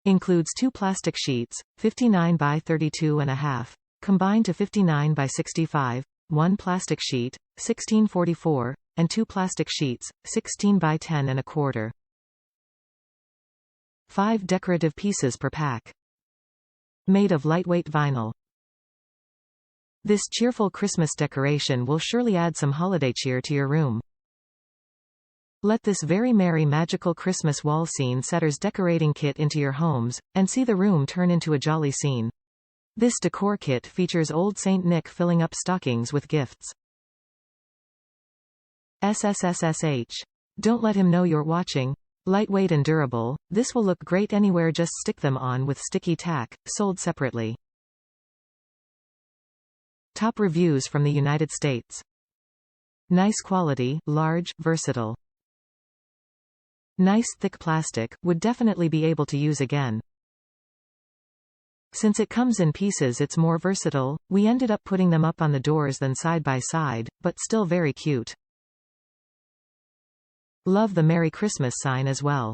Includes 2 plastic sheets, 59 by 32.5, combined to 59 by 65, 1 plastic sheet, 1644, and 2 plastic sheets, 16 by 10.25. 5 decorative pieces per pack. Made of lightweight vinyl. This cheerful Christmas decoration will surely add some holiday cheer to your room. Let this very merry magical Christmas wall scene setters decorating kit into your homes, and see the room turn into a jolly scene. This decor kit features old Saint Nick filling up stockings with gifts. Ssssh. Don't let him know you're watching. Lightweight and durable, this will look great anywhere. Just stick them on with Sticky Tack, sold separately. Top reviews from the United States. Nice quality, large, versatile. Nice thick plastic, would definitely be able to use again. Since it comes in pieces, it's more versatile. We ended up putting them up on the doors than side by side, but still very cute. Love the Merry Christmas sign as well.